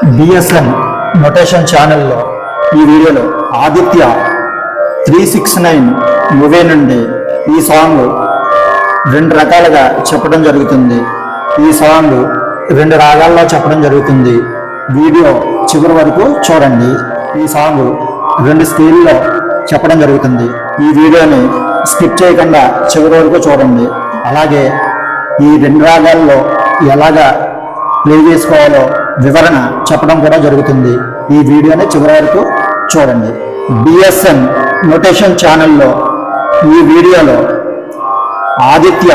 BSN notation ఛానల్లో ఈ వీడియోలో ఆదిత్య 369 మూవీ నుండి ఈ సాంగ్ రెండు రకాలుగా చెప్పడం జరుగుతుంది. ఈ సాంగ్ రెండు రాగాల్లో చెప్పడం జరుగుతుంది. వీడియో చివరి వరకు చూడండి. ఈ సాంగ్ రెండు స్కేల్లో చెప్పడం జరుగుతుంది. ఈ వీడియోని స్కిప్ చేయకుండా చివరి వరకు చూడండి. అలాగే ఈ రెండు రాగాల్లో ఎలాగా ప్లే చేసుకోవాలో వివరణ చెప్పడం కూడా జరుగుతుంది. ఈ వీడియోని చివరి వరకు చూడండి. బిఎస్ఎన్ నొటేషన్ ఛానల్లో ఈ వీడియోలో ఆదిత్య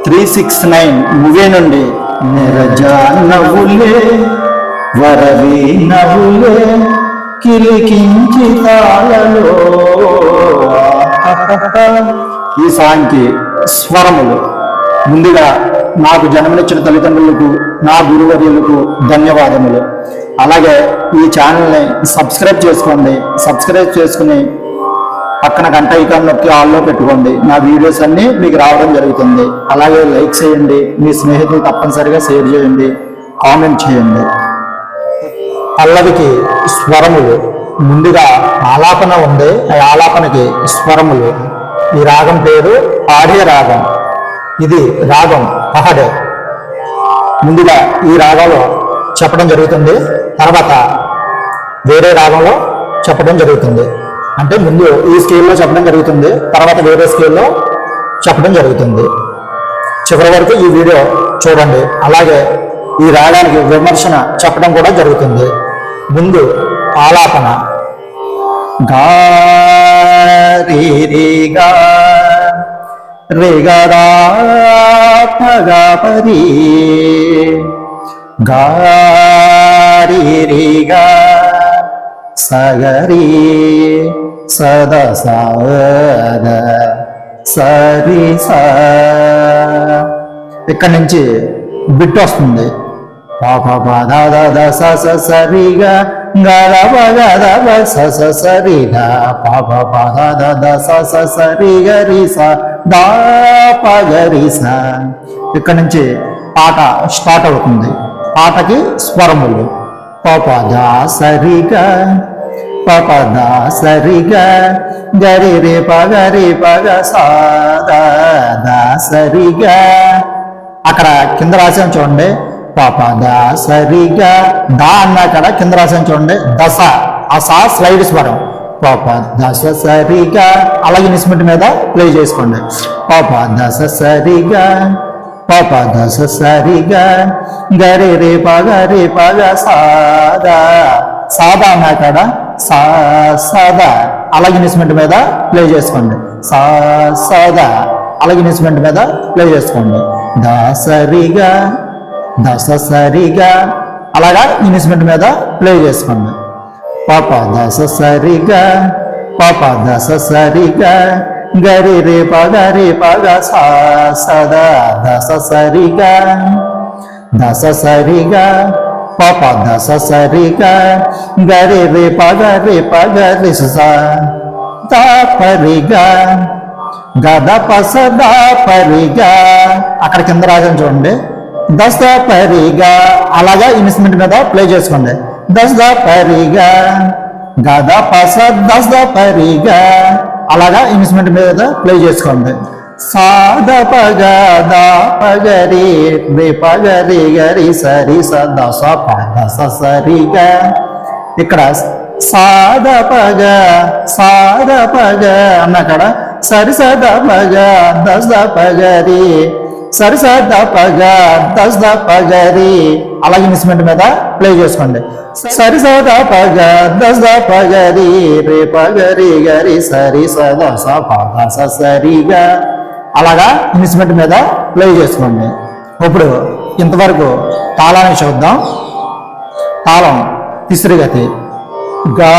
369 మూవీ నుండి నిరజా నవ్వులే వరవి నవ్వులే కిలికించి తాళలో ఈ సాంగ్కి స్వరములు. ముందుగా నాకు జన్మనిచ్చిన తల్లిదండ్రులకు, నా గురువర్యులకు ధన్యవాదములు. అలాగే ఈ ఛానల్ని సబ్స్క్రైబ్ చేసుకోండి. సబ్స్క్రైబ్ చేసుకుని పక్కన గంట ఐకాన్ నొక్కి ఆల్లో పెట్టుకోండి. నా వీడియోస్ అన్నీ మీకు రావడం జరుగుతుంది. అలాగే లైక్ చేయండి, మీ స్నేహితులు తప్పనిసరిగా షేర్ చేయండి, కామెంట్ చేయండి. పల్లవికి స్వరములు. ముందుగా ఆలాపన ఉంది, ఆ ఆలాపనకి స్వరములు. ఈ రాగం పేరు పాడే రాగం. ఇది రాగం పహడే. ముందుగా ఈ రాగంలో చెప్పడం జరుగుతుంది, తర్వాత వేరే రాగంలో చెప్పడం జరుగుతుంది. అంటే ముందు ఈ స్కేల్లో చెప్పడం జరుగుతుంది, తర్వాత వేరే స్కేల్లో చెప్పడం జరుగుతుంది. చివరి వరకు ఈ వీడియో చూడండి. అలాగే ఈ రాగానికి విమర్శన చెప్పడం కూడా జరుగుతుంది. ముందు ఆలాపన గా రే రే గా రే గా రా ప గా ప రి గా రే రే గా సగరి సద సద సరి స. ఇక్కడి నుంచి బిట్ వస్తుంది. పాప పద ద స స సరిగా గద గద స స సరిగా పాప పద ద స స సరి గరి స దా ప గరి స. ఇక్కడి నుంచి పాట స్టార్ట్ అవుతుంది. పాటకి స్వరములు పాప దా సరిగా పాప దా సరిగా గరి రే పగరి పగ సాదా దా సరిగా. అక్కడ కింద రాసాను చూడండి, పాప దా సరిగా దా అన్న అక్కడ కింద రాసాను చూడండి, దశ. ఆ సా స్లైడ్ స్వరం. పాప దశ సరిగా అలాగే ఇన్స్ట్రుమెంట్ మీద ప్లే చేసుకోండి. పాప దశ సరిగా పాప దశ సరిగా గరి రే పగరి పగ సాదా. సాదా అన్న అక్కడ సా సదా అలాగే ఇన్స్ట్రుమెంట్ మీద ప్లే చేసుకోండి. సా సదా అలాగే ఇన్స్ట్రుమెంట్ మీద ప్లే చేసుకోండి. దా సరిగా దశ సరిగా అలాగా ఇన్స్ట్రుమెంట్ మీద ప్లే చేసుకోండి. పాప దశ సరిగా పాప దశ సరిగా గరి రే పగరి పగ సా సదా దశ సరిగా దశ సరిగా పాప దశ సరిగా గరి రే పగరి పగరి సా దా పరిగా గద పస దా పరిగా. అక్కడ కింద రాజం చూడండి, దశ పరిగా అలాగా ఇన్స్ట్రుమెంట్ మీద ప్లే చేసుకోండి. దశ పరిగా గద పస దశ పరిగా అలాగా ఇన్స్ట్రుమెంట్ మీద ప్లే చేసుకోండి. సాద పగ దా పగరి రే పగరి గరి సరి స దశ ప దశ సరిగా. ఇక్కడ సాద పగ అన్న అక్కడ సరి సద పగ దశ పగరి సరి సద పగ దశ పగరి అలాగే ఇన్స్ట్రుమెంట్ మీద ప్లే చేసుకోండి. సరి సద పగ దశ పగరి రే పగరి గరి సరి సద స ప దశ సరిగా అలాగా ఇన్స్ట్రుమెంట్ మీద ప్లే చేసుకోండి. ఇప్పుడు ఇంతవరకు తాళాన్ని చూద్దాం. తాళం తిసరిగతి గా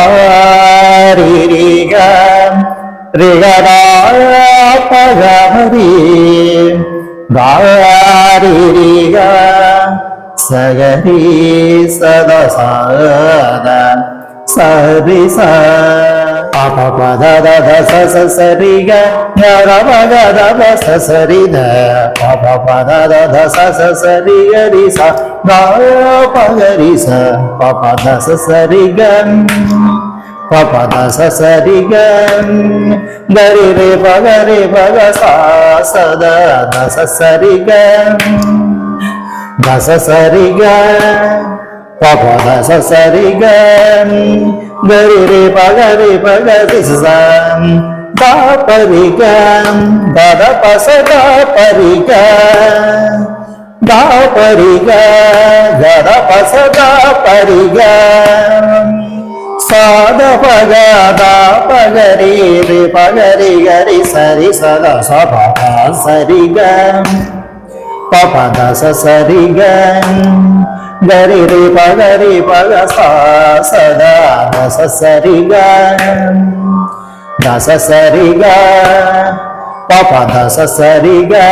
రి రి గా రే గా రా ప గా మరి గా రి రి గా సగరి సద సద సరి స. pa pa pa da da da sa sa sa ri ga ga pa ga da pa sa sa ri da pa pa pa da da da sa sa sa ri ga ri sa ga pa ga ri sa pa pa da sa sa ri ga pa pa da sa sa ri ga ga ri re pa ga sa sa da da sa sa ri ga da sa sa ri ga pa pa da sa sa ri ga ga ri re pa ga ri sa da pa ri ga da da pa sa da pa ri ga da pa ri ga ga da pa sa da pa ri ga sa da pa ga ri re pa ga ri sa da sa pa da sa ri ga pa pa da sa sa ri ga ga ri re pa ga sa sa da da sa sa ri ga da sa sa ri ga pa pa da sa sa ri ga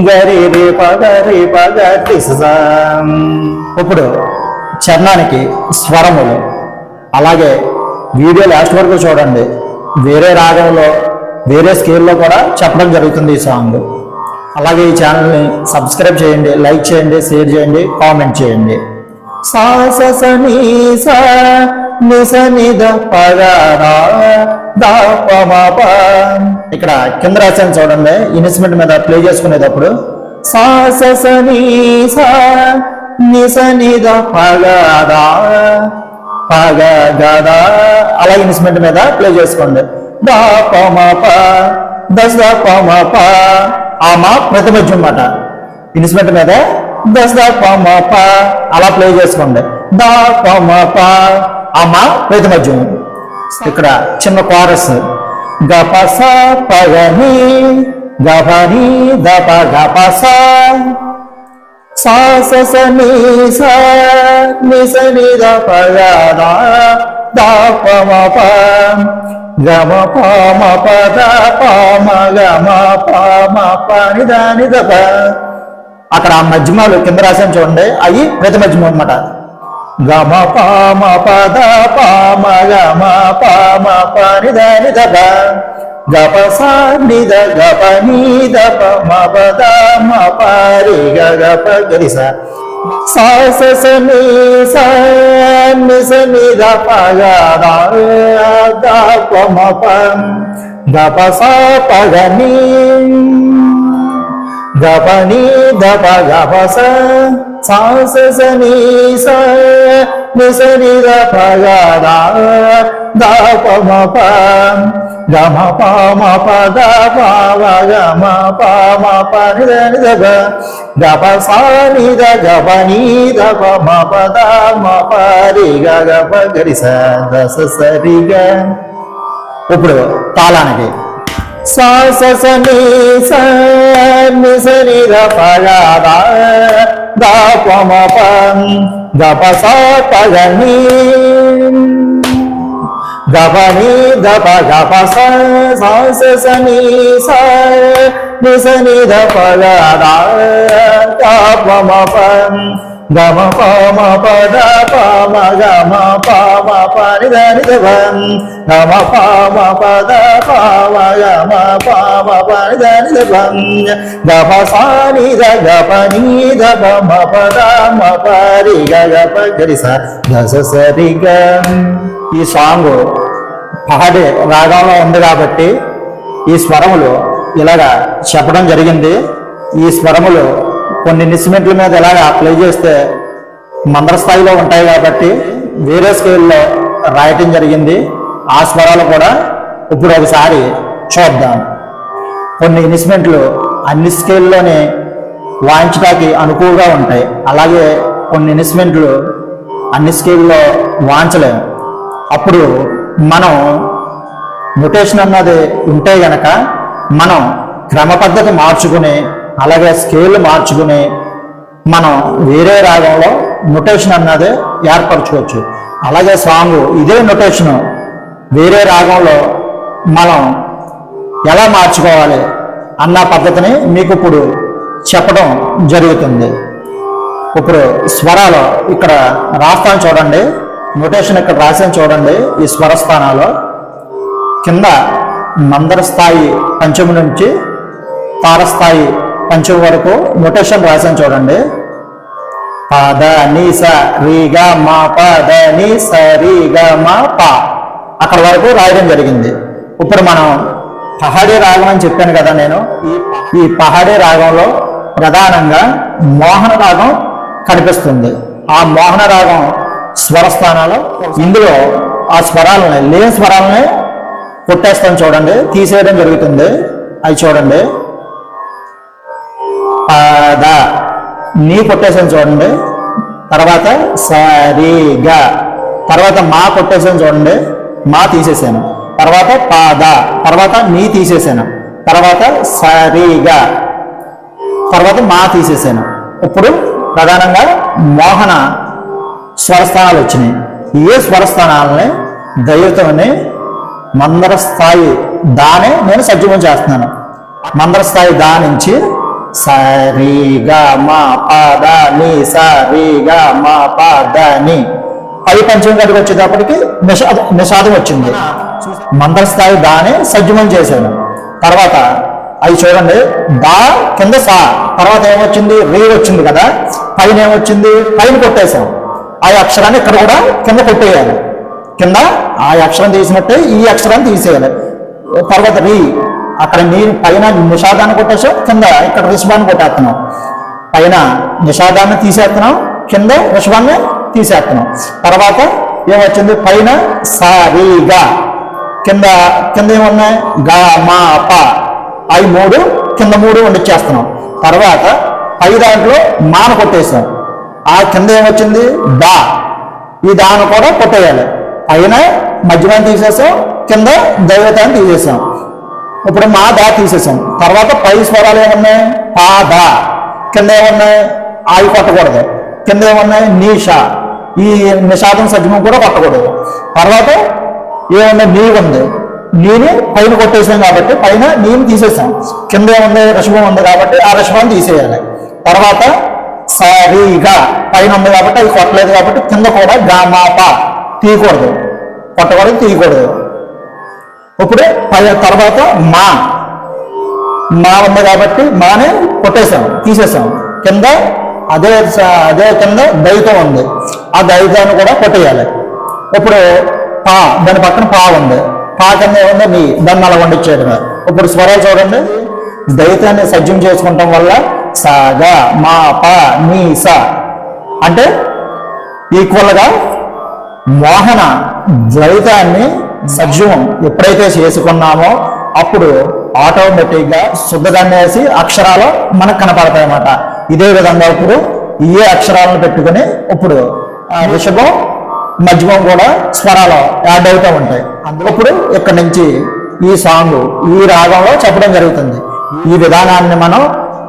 ga రి re pa ga ri sa. ఇప్పుడు చరణానికి స్వరములు అలాగే video last వరకు చూడండి. వేరే రాగంలో వేరే స్కేల్లో కూడా చెప్పడం జరుగుతుంది ఈ సాంగ్. అలాగే ఈ ఛానల్ని సబ్స్క్రైబ్ చేయండి, లైక్ చేయండి, షేర్ చేయండి, కామెంట్ చేయండి. సా స స ని స ని స ని ద ప గ ర ద ప మ ప. ఇక్కడ కింద రాశాను చూడండి, ఇన్స్ట్రుమెంట్ మీద ప్లే చేసుకునేటప్పుడు సా స స ని స ని స ని ద ప గ ర ప గ గ ద అలా ఇన్స్ట్రుమెంట్ మీద ప్లే చేసుకోండి. ద ప మ ప దశ ప మ ప ఆ మా ప్రతిమధ్యం మాట ఇన్స్ట్రుమెంట్ మీద దశ ప మ ప అలా ప్లే చేసుకోండి. ద ప మ ప ఆ మా ప్రతిమధ్యం. ఇక్కడ చిన్న కోరస్ గ ప స ప గ ని గ ప ని ద ప గ ప స సా స స ని స ని స ని ద ప గ ర ద ప మ ప గ మ ప మ ప ద ప మ గ మ ప మ ప ని ద ని ద ప. అక్కడ ఆ మధ్యమాలు కింద రాశాను చూడండి, అవి ప్రతి మధ్యమం అన్నమాట. గ మ ప మ ప ద ప మ గ మ ప మ ప ని ద ని ద ప గ ప స ని ద గ ప ని ద ప మ ప ద మ ప రి గ గ ప గ రి స సా స స ని స ని స ని ద ప గ ర ద ప మ ప గ ప స ప గ ని గ ప ని ద ప గ ప స సా స స ని స ని స ని ద ప గ ర ద ప మ ప గ మ ప మ ప ద ప మ గ మ ప మ ప ని ద ని ద ప గ ప స ని ద గ ప ని ద ప మ ప ద మ ప రి గ గ ప గ రి స ద స స రి గ. ఇప్పుడు తాళానికి సా స స ని స ని స ని ద ప గ ర ద ప మ ప గ ప స ప గ ని గ ప ని ద ప గ ప స సా స స ని స ని స ని ద ప గ ర ద ప మ ప గ మ ప మ ప ద ప మ గ మ ప మ ప ని ద ని ద ప గ మ ప మ ప ద ప మ గ మ ప మ ప ని ద ని ద ప గ ప స ని ద గ ప ని ద ప మ ప ద మ ప రి గ గ ప గ రి స ద స స రి గ. ఈ సాంగ్ పహాడి రాగంలో ఉంది కాబట్టి ఈ స్వరములు ఇలాగా చెప్పడం జరిగింది. ఈ స్వరములు కొన్ని ఇన్స్ట్రుమెంట్ల మీద ఇలాగా ప్లే చేస్తే మందర స్థాయిలో ఉంటాయి కాబట్టి వేరే స్కేల్లో రాయటం జరిగింది. ఆ స్వరాలు కూడా ఇప్పుడు ఒకసారి చూద్దాం. కొన్ని ఇన్స్ట్రుమెంట్లు అన్ని స్కేల్లోనే వాయించడానికి అనుకువగా ఉంటాయి, అలాగే కొన్ని ఇన్స్ట్రుమెంట్లు అన్ని స్కేల్లో వాయించలేము. అప్పుడు మనం నొటేషన్ అన్నది ఉంటే గనక మనం క్రమ పద్ధతి మార్చుకుని అలాగే స్కేల్ మార్చుకుని మనం వేరే రాగంలో నొటేషన్ అన్నది ఏర్పరచుకోవచ్చు. అలాగే సాంగ్ ఇదే నొటేషన్ వేరే రాగంలో మనం ఎలా మార్చుకోవాలి అన్న పద్ధతిని మీకు ఇప్పుడు చెప్పడం జరుగుతుంది. ఇప్పుడు స్వరాలు ఇక్కడ రాస్తాను చూడండి, నొటేషన్ ఇక్కడ రాసాను చూడండి. ఈ స్వరస్థానాలు కింద మందర స్థాయి పంచమి నుంచి తారస్థాయి పంచమి వరకు నొటేషన్ రాశాను చూడండి. పద ని స రి గ మ పద ని స రి గ మ ప అక్కడ వరకు రాయడం జరిగింది. ఇప్పుడు మనం పహాడీ రాగం అని చెప్పాను కదా నేను. ఈ పహాడీ రాగంలో ప్రధానంగా మోహన రాగం కనిపిస్తుంది. ఆ మోహన రాగం స్వరస్థానాలు, ఇందులో ఆ స్వరాలని లేని స్వరాలని కొట్టేస్తాం చూడండి, తీసేయడం జరుగుతుంది. అవి చూడండి, పద నీ కొట్టేసాను చూడండి, తర్వాత సరిగా, తర్వాత మా కొట్టేసాను చూడండి, మా తీసేసాను, తర్వాత పాద, తర్వాత నీ తీసేసాను, తర్వాత సరిగా, తర్వాత మా తీసేసాను. ఇప్పుడు ప్రధానంగా మోహన స్వరస్థానాలు వచ్చినాయి. ఏ స్వరస్థానాలని దైవతమని మందర స్థాయి దానే నేను సజ్జమం చేస్తున్నాను. మందర స్థాయి దా నుంచి సరిగా మా పద ని సరిగా మా పద ని పై పంచమి గదికి వచ్చేటప్పటికి నిషాదం వచ్చింది. మందర స్థాయి దానే సజ్జమం చేశాను. తర్వాత అవి చూడండి, దా కింద సా, తర్వాత ఏమొచ్చింది రీ వచ్చింది కదా, పైన ఏమొచ్చింది పైన కొట్టేశాం. ఆ అక్షరాన్ని ఇక్కడ కూడా కింద కొట్టేయాలి. కింద ఆ అక్షరం తీసినట్టే ఈ అక్షరాన్ని తీసేయాలి. తర్వాత రీ, అక్కడ నీ పైన నిషాదాన్ని కొట్టేసాం, కింద ఇక్కడ రిషభాన్ని కొట్టేస్తున్నాం. పైన నిషాదాన్ని తీసేస్తున్నాం, కింద రిషభాన్ని తీసేస్తున్నాం. తర్వాత ఏమొచ్చింది పైన సరిగా, కింద కింద ఏమున్నాయి గా మా ప, అవి 3 కింద 3 వండిచ్చేస్తున్నాం. తర్వాత పై దాంట్లో మాన కొట్టేసాం. ఆ కింద ఏమొచ్చింది దా, ఈ దాన్ని కూడా కొట్టేయాలి. పైన మధ్యమాన్ని తీసేసాం, కింద దైవతాన్ని తీసేసాం. ఇప్పుడు మా దా తీసేసాం. తర్వాత పై స్వరాలు ఏమున్నాయి పా దా, కింద ఏమున్నాయి ఆవి కొట్టకూడదు, కింద ఏమున్నాయి నీషా, ఈ నిషాదం సజ్జమం కూడా కొట్టకూడదు. తర్వాత ఏమున్నాయి నీ ఉంది, నీని పైన కొట్టేసాం కాబట్టి పైన నీని తీసేసాం. కింద ఏముంది రిషభం ఉంది కాబట్టి ఆ రిషభాన్ని తీసేయాలి. తర్వాత సరిగా పైన ఉంది కాబట్టి అది కొట్టలేదు కాబట్టి కింద కూడా గా మా ప తీయకూడదు, కొట్టకూడదు, తీయకూడదు. ఇప్పుడు తర్వాత మా మా ఉంది కాబట్టి మానే కొట్టేసాం, తీసేసాం. కింద అదే కింద దైతం ఉంది, ఆ దైతాన్ని కూడా కొట్టేయాలి. ఇప్పుడు పా, దాని పక్కన పా ఉంది, పా కింద ఏముంది నీ, దాన్ని అలా వండిచ్చేయడమే. ఇప్పుడు స్వరాలు చూడండి, దైతాన్ని సజ్జం చేసుకుంటాం వల్ల సాగా మా ప నీ సా అంటే ఈక్వల్గా మోహన ద్వైతాన్ని సజ్జం ఎప్పుడైతే చేసుకున్నామో అప్పుడు ఆటోమేటిక్గా శుద్ధదాన్ని వేసి అక్షరాలు మనకు కనపడతాయి అన్నమాట. ఇదే విధంగా ఇప్పుడు ఏ అక్షరాలను పెట్టుకుని ఇప్పుడు రిషభం మధ్యమం కూడా స్వరాలు యాడ్ అవుతూ ఉంటాయి. అందులో ఇప్పుడు ఇక్కడ నుంచి ఈ సాంగ్ ఈ రాగంలో చెప్పడం జరుగుతుంది. ఈ విధానాన్ని మనం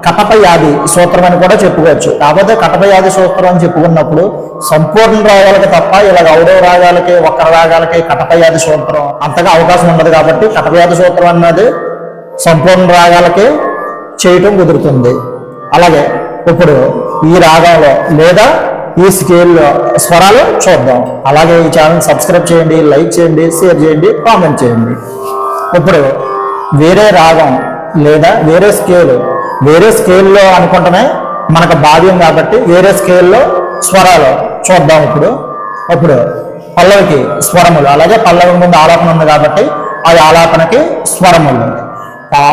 కటపయాది సూత్రం అని కూడా చెప్పుకోవచ్చు. కాకపోతే కటపయాది సూత్రం అని చెప్పుకున్నప్పుడు సంపూర్ణ రాగాలకి తప్ప ఇలా ఔడవ రాగాలకి ఒక్కర రాగాలకి కటపయాది సూత్రం అంతగా అవకాశం ఉండదు. కాబట్టి కటపయాది సూత్రం అన్నది సంపూర్ణ రాగాలకి చేయటం కుదురుతుంది. అలాగే ఇప్పుడు ఈ రాగంలో లేదా ఈ స్కేల్లో స్వరాలు చూద్దాం. అలాగే ఈ ఛానల్ సబ్స్క్రైబ్ చేయండి, లైక్ చేయండి, షేర్ చేయండి, కామెంట్ చేయండి. ఇప్పుడు వేరే రాగం లేదా వేరే స్కేల్లో అనుకుంటేనే మనకు భావ్యం కాబట్టి వేరే స్కేల్లో స్వరాలు చూద్దాం. ఇప్పుడు పల్లవికి స్వరములు, అలాగే పల్లవి ముందు ఆలాపన ఉంది కాబట్టి ఆ ఆలాపనకి స్వరములు పా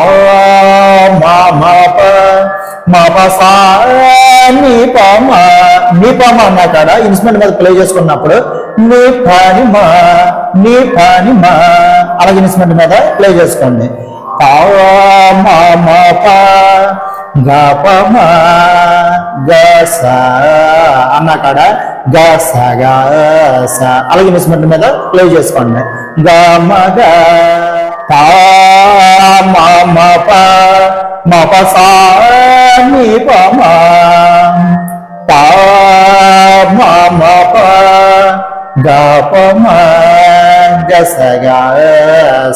మా మా ప మా ప సా నీ ప మా, నీ ప మా అన్నా కాడ ఇన్స్ట్రుమెంట్ మీద ప్లే చేసుకున్నప్పుడు నీ పాని మా, నీ పాని మా అలాగే ఇన్స్ట్రుమెంట్ మీద ప్లే చేసుకోండి. పా మా మా ప గా ప మా గ సా అన్నా కాడ గ సా గా సా అలాగే ఇన్స్ట్రుమెంట్ మీద ప్లే చేసుకోండి. గ మ గ పా మా మా ప మా ప సా నీ ప మా పా మా మా ప గ ప మా గ స గ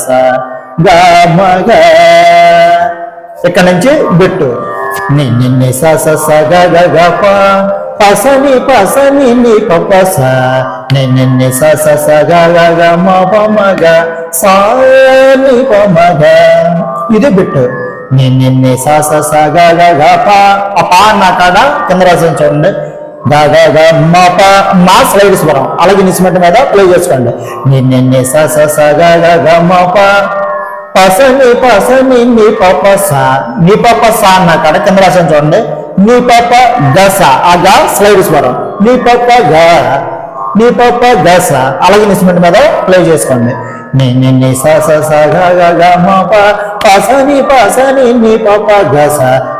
స గ మ గ. ఇక్కడ నుంచి బిట్టు ని ని స స స గ గ గ ప పసని పసని ని పపస ని స స స గ గ గ మ ప మ గ సా ని ప మ గ. ఇది బిట్టు. ని స స స గ గ గ ప. ఆ పా అన్న కాడ కింద రాసిన చూడండి. గ గ గ మ ప మా స్లైడ్ స్వరం. అలాగే ఇన్స్ట్రుమెంట్ మీద ప్లే చేసుకోండి. ని స స స గ గ గ మ ప పసని పసని ని పప స. ని పప స అన్న కాడ కింద రాసిన చూడండి. నీ పప్ప గస. ఆ గ స్లైడ్ స్వరం. నీ పప్ప గ. నీ పప్ప గస. అలాగే ఇన్స్ట్రుమెంట్ మీద ప్లే చేసుకోండి. ని స స స గ గ గ మ ప పసని పసని ని పప్ప గస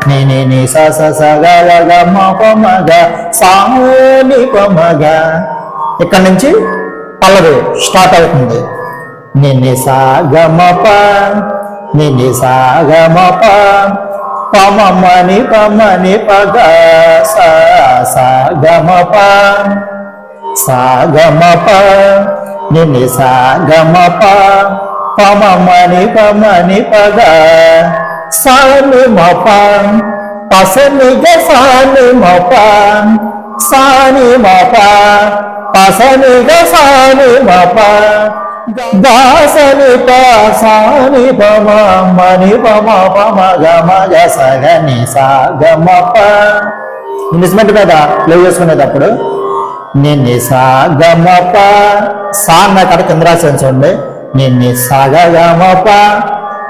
ని స స స గ గ గ మ ప మ గ సా ని ప మ గ. ఇక్కడ నుంచి పల్లవి స్టార్ట్ అవుతుంది. ని స గ మ ప ని స గ మ ప ప మ మ ని ప గ స స గ మ ప సా గ మ ప ని స గ మ ప ప మ మ ని ప గ సా ని మ ప పస ని గ సా ని మ ప సా ని మ ప పస ని గ సా ని మ ప దాస ని ప సా ని ప మ మ ని ప మ గ స గ ని స గ మ ప. ఇన్స్ట్రుమెంట్ మీద ప్లే చేసుకునేటప్పుడు ని స గ మ ప సా అన్న కాడ కింద రాసాను చూడండి. ని స గ గ మ ప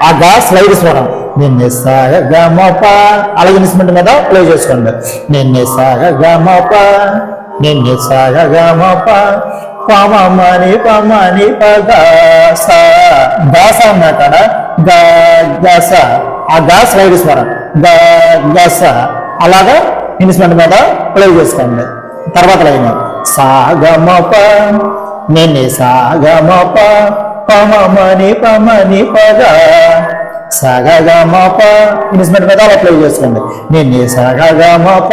ఆ గా స్లైడ్ స్వరం. ని స గ మ ప అలాగే ఇన్స్ట్రుమెంట్ మీద ప్లే చేసుకోండి. ని స గ మ ప ని స గ మ ప ప మ మ ని ప గ స దాస అన్న కాడ గ గ స ఆ గా స్లైడ్ స్వరం. గ గ స అలాగా ఇన్స్ట్రుమెంట్ మీద ప్లే చేసుకోండి. తర్వాత లైన్ సా గ మ ప ని స గ మ ప ప మ మ ని ప గ స గ గ మ ప ఇన్స్ట్రుమెంట్ మీద అలా ప్లే చేసుకోండి. ని స గ గ మ ప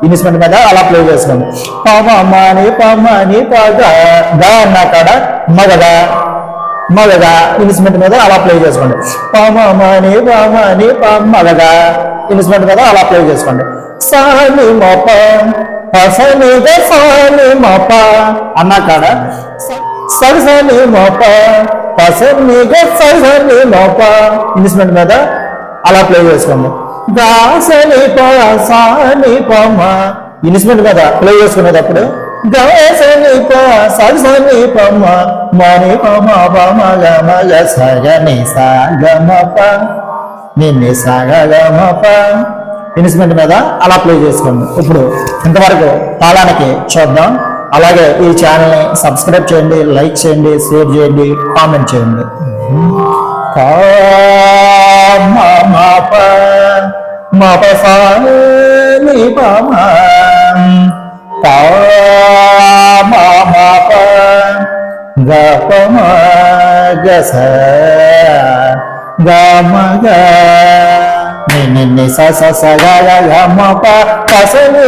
ఇన్స్ట్రుమెంట్ మీద అలా ప్లే చేసుకోండి. ప మ మ ని ప గ గ అన్న కాడ మగ ఇన్స్ట్రుమెంట్ మీద అలా ప్లే చేసుకోండి. ప మ మ ని ప మగ ఇన్స్ట్రుమెంట్ మీద అలా ప్లే చేసుకోండి. సా ని మ ప పస ని గ సా ని మ ప అన్న కాడ స స ని మ ప పస ని గ స ని మ ప ఇన్స్ట్రుమెంట్ మీద అలా ప్లే చేసుకోండి. గా స ని ప సా ని ప మ ఇన్స్ట్రుమెంట్ మీద ప్లే చేసుకునేటప్పుడు గా స ని ప స ని ప మ ని ప మ గ స గ ని స గ మ ప ని స గ గ మ ప ఇన్స్ట్రుమెంట్ మీద అలా ప్లే చేసుకోండి. ఇప్పుడు ఇంతవరకు తాళానికి చూద్దాం. అలాగే ఈ ఛానల్ని సబ్స్క్రైబ్ చేయండి, లైక్ చేయండి, షేర్ చేయండి, కామెంట్ చేయండి. మ ప సా ని ప మ ప మ ప గ ప మ గ స గ మ గ ని స స స గ గ గ మ ప పస ని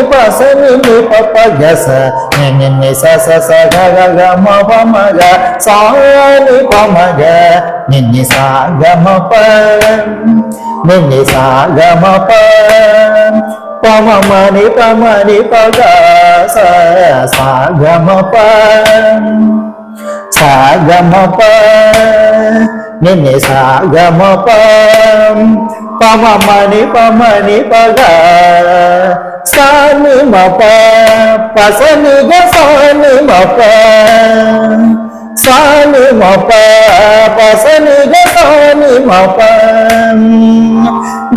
ని ప గ స ని స స స గ గ గ మ ప మ గ సా ని ప మ గ ని స గ మ ప ని స గ మ ప ప మ మ ని ప గ స సా గ మ ప సా గ మ ప ని స గ మ ప ప మ మ ని ప గ సా ని మ ప పస ని గ సా ని మ ప సా ని మ ప పస ని గ సా ని మ ప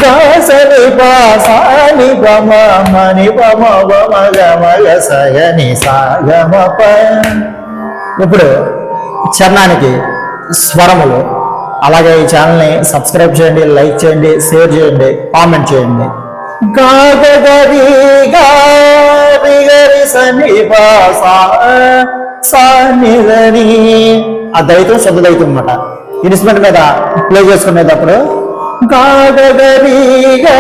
గ స ని ప సా ని ప మ మ ని ప మ గ స గ ని సా గ మ ప. ఇప్పుడు చరణానికి స్వరములు. అలాగే ఈ ఛానల్ని సబ్స్క్రైబ్ చేయండి, లైక్ చేయండి, షేర్ చేయండి, కామెంట్ చేయండి. గా గ గ రి గా రి గ రి స ని ప సా ని గ రి ఆ దైతం శుద్ధ దైతం అన్నమాట. ఇన్స్ట్రుమెంట్ మీద ప్లే చేసుకునేటప్పుడు గా గ గ రి గా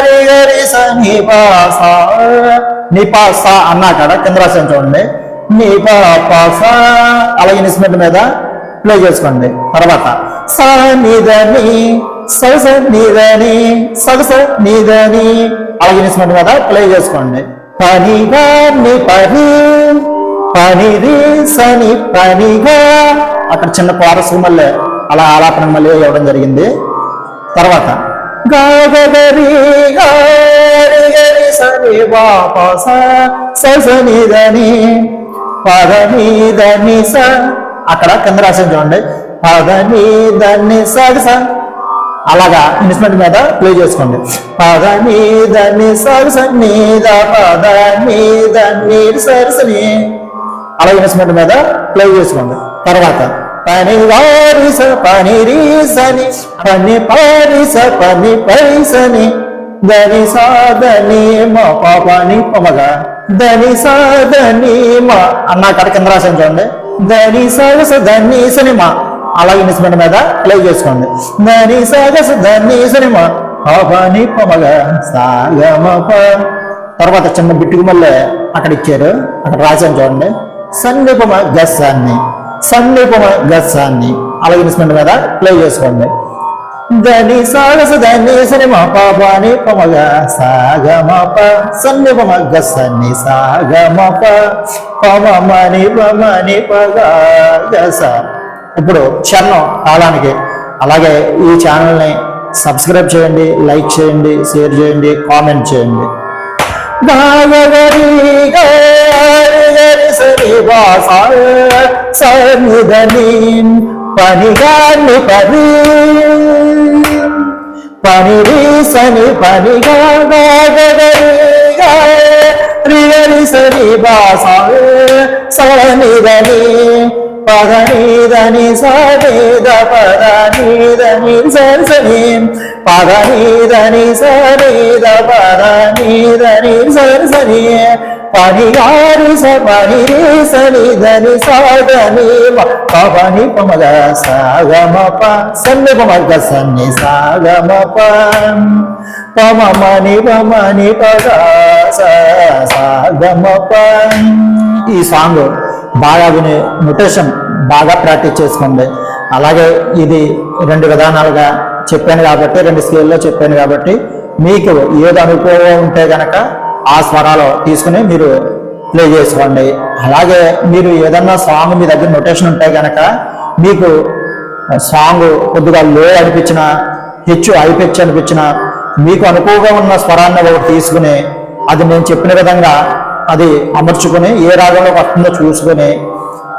రి గ రి స ని ప సా ని ప సా అన్నా కాడ కింద రాసాను చూడండి. ని ప ప సా అలాగే ఇన్స్ట్రుమెంట్ మీద ప్లే చేసుకోండి. తర్వాత సా ని ద ని స ని ద ని స ని ద ని అలాగే ఇన్స్ట్రుమెంట్ మీద ప్లే చేసుకోండి. పనిగా ని పని పని రీ సని పనిగా అక్కడ చిన్న కోరస్ మళ్ళీ అలా ఆలాపన మళ్ళీ ఇవ్వడం జరిగింది. తర్వాత గాగరి గారి గరి సని వాప సని దని పదని దని స అక్కడ కింద రాసిన చూడండి పదని దని స అలాగా ఇన్స్ట్రుమెంట్ మీద ప్లే చేసుకోండి. పదని దని సని ద పదని దని సరసని అలా ఇన్స్ట్రుమెంట్ మీద ప్లే చేసుకోండి. తర్వాత పని వారిస పని రీసని పని పారిస పని పైసని దని సాదని మా పాపాని పమగా దని సాదని మా అన్న అక్కడ కింద రాసాను చూడండి దని సగస ధని సనిమా అలా ఇన్స్ట్రుమెంట్ మీద ప్లే చేసుకోండి. దని సగస ధని సనిమా పాపాని పమగా సాగమప. తర్వాత చిన్న బిట్టుకు మళ్ళీ అక్కడ ఇచ్చారు, అక్కడ రాసాను చూడండి సన్నిపమ గస్సాన్ని సన్నిపమ గస్సాన్ని అలా ఇన్స్ట్రుమెంట్ మీద ప్లే చేసుకోండి. దని సాగస ధని సనిమ పాపాని పమగ సాగమప సన్నిపమ గస్సాన్ని సాగమప పమని పమని పగ గస. ఇప్పుడు చరణం తాళానికి. అలాగే ఈ ఛానల్ని సబ్స్క్రైబ్ చేయండి, లైక్ చేయండి, షేర్ చేయండి, కామెంట్ చేయండి. సనిదని పనిగాని పని పని సని పనిగా రిగరి సని బాస సనిదని పదనీదని సనిద పదనీదని సరసని పదనీదని సనిద పదనీదని సరసని పనిగారి సని సని ధని సాగని పవని పమగ సాగమప సన్ని పమగ సన్ని సాగమప పమని పమని పగ సాగమప. ఈ సాంగ్ బాగా విని నొటేషన్ బాగా ప్రాక్టీస్ చేసుకోండి. అలాగే ఇది 2 విధానాలుగా చెప్పాను కాబట్టి 2 స్కేల్లో చెప్పాను కాబట్టి మీకు ఏది అనుభవం ఉంటే గనక ఆ స్వరాలు తీసుకుని మీరు ప్లే చేసుకోండి. అలాగే మీరు ఏదన్నా సాంగ్ మీ దగ్గర నొటేషన్ ఉంటే గనక మీకు సాంగ్ కొద్దిగా లో అనిపించిన హెచ్చు హై పిచ్ అనిపించిన మీకు అనుకువగా ఉన్న స్వరాన్ని ఒకటి తీసుకుని అది నేను చెప్పిన విధంగా అది అమర్చుకుని ఏ రాగంలోకి వస్తుందో చూసుకుని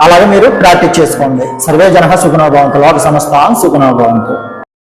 అలాగే మీరు ప్రాక్టీస్ చేసుకోండి. సర్వే జనః సుఖినో భవంతు, లోక సమస్తాన్ సుఖినో భవంతు.